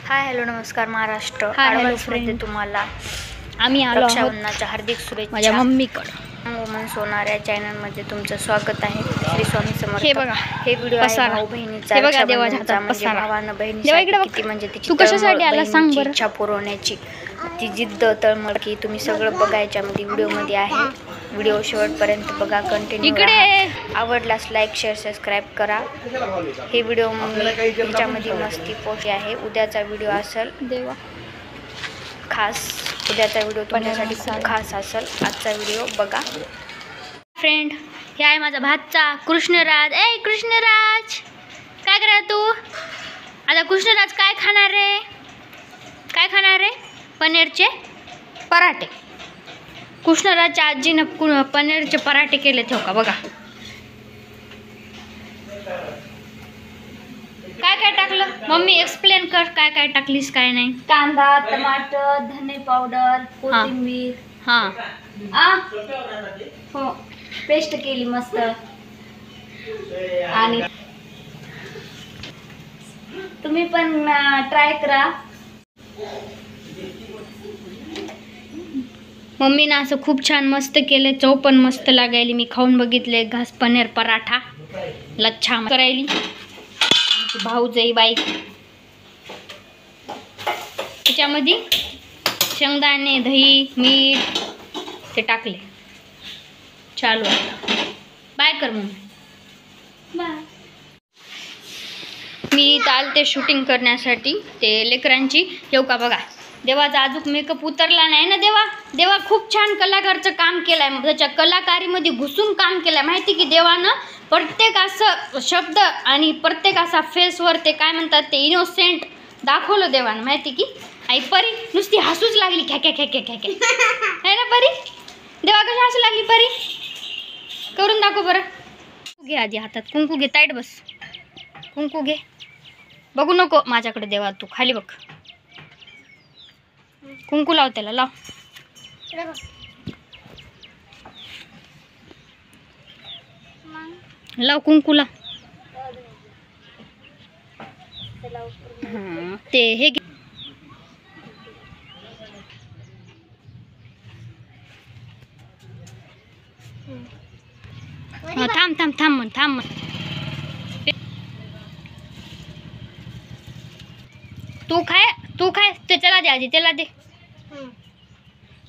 Hi hello नमस्कार Maharashtra. Hi hello मध्ये तुम्हाला आम्ही आलो आहोत रक्षाबंधनाच्या हार्दिक शुभेच्छा. माझ्या मम्मीकडं. वुमन सोनार या चॅनल मध्ये तुमचं स्वागत आहे. श्री स्वामी समर्थ. हे बघा, हे व्हिडिओ आहे पसारा. भाऊ बहिणीचा. हे बघा देवाच्या रक्षाबंधनचा हातात म्हणजे पसारा. भावानं देवा बहिणीसाठी इकडे बघ. किती म्हणजे तिची तू कशासाठी आला सांग बहिणीची बरं. इच्छा पुरवण्याची ती जिद्द तळमळ की तुम्ही सगळं बघायच्या मध्ये व्हिडिओ मध्ये आहे. व्हिडिओ शेवटपर्यंत बघा, कंटिन्यू इकडे. आवडल्यास लाईक शेअर सबस्क्राईब करा. हे व्हिडिओ ह्याच्यामध्ये मस्ती पोस्ट आहे. उद्याचा व्हिडिओ असेल देवा खास. उद्याचा व्हिडिओ तुमच्यासाठी खूप खास असेल. आजचा व्हिडिओ बघा. फ्रेंड, हे आहे माझा भातचा कृष्णराज. ए कृष्णराज, काय करा तू आता? कृष्णराज काय खाणार रे? काय खाणार रे? पनीरचे पराठे. कृष्णराजच्या आजीनं पनीरचे पराठे केले ठेव का बघा. काय काय टाकलं मम्मी? एक्सप्लेन कर, काय काय टाकलीस काय नाही. कांदा, टमाटर, धने पावडर, कोथिंबीर. हां हो, पेस्ट केली मस्त. आणि तुम्ही पण ट्राय करा. मम्मीनं असं खूप छान मस्त केले. चव पण मस्त लागायली. मी खाऊन बघितले. घास पनीर पराठा लच्छा करायली. भाऊजाई बाई त्याच्यामध्ये शेंगदाणे, दही, मीठ ते टाकले. चालू आहे. बाय कर मग. बाय. मी चालते शूटिंग करण्यासाठी ते लेकरांची. येऊ का बघा. देवाचा अजून मेकअप उतरला नाही ना. देवा खूप छान कलाकारचं काम केलंय. त्याच्या कलाकारीमध्ये घुसून काम केलंय. माहिती की देवानं प्रत्येक असं शब्द आणि प्रत्येक असा फेसवर ते काय म्हणतात ते इनोसेंट दाखवलं देवानं. माहिती की आई परी नुसती हसूच लागली. ख्या है ना परी? देवा कशी हसू लागली परी? करून दाखव बरं. घे आधी हातात कुंकू घे. ताईट बस. कुंकू घे. बघू नको माझ्याकडे देवा. तू खाली बघ. कुंकू लाव त्याला. लाव. लाव कुंकू लाव. हां ते हे घे. थांब. तू खाय ते. त्याला दे आधी. त्याला दे.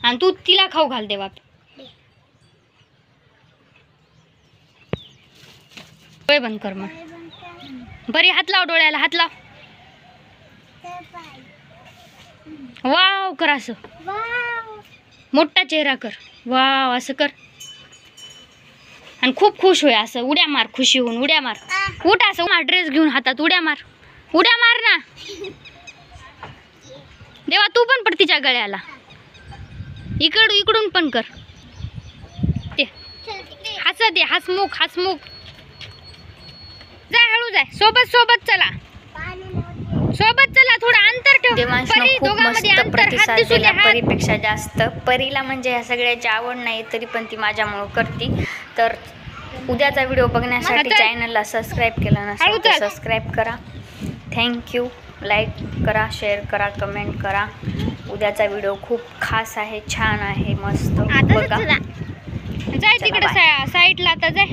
आणि तू तिला खाऊ घाल. दे बाप. डोळे बंद कर मग. बरी हात लाव डोळ्याला. हात लाव. वाव कर असं. मोठा चेहरा कर. वाव असं कर. आणि खूप खुश होय. असं उड्या मार. खुशी होऊन उड्या मार. उठ असं मार. ड्रेस घेऊन हातात उड्या मार. उड्या मार ना. देवा तू पण पड तिच्या गळ्याला. इकडून पण कर. ते हस दे. हसमुख. जाय हळू जाय. सोबत चला. थोडं अंतर ठेव. देवांशनं खूप मस्त प्रतिसाद दिला. परीपेक्षा जास्त. परीला म्हणजे ह्या सगळ्याची आवड नाही तरी पण ती माझ्यामुळं करते. तर उद्याचा व्हिडिओ बघण्यासाठी चॅनलला सबस्क्राईब केला नसेल तर सबस्क्राईब करा. थँक्यू. लाईक करा, शेअर करा, कमेंट करा. उद्याचा व्हिडिओ खूप खास आहे. छान आहे. मस्त बघा. जाय तिकडे साईडला. आता जाय.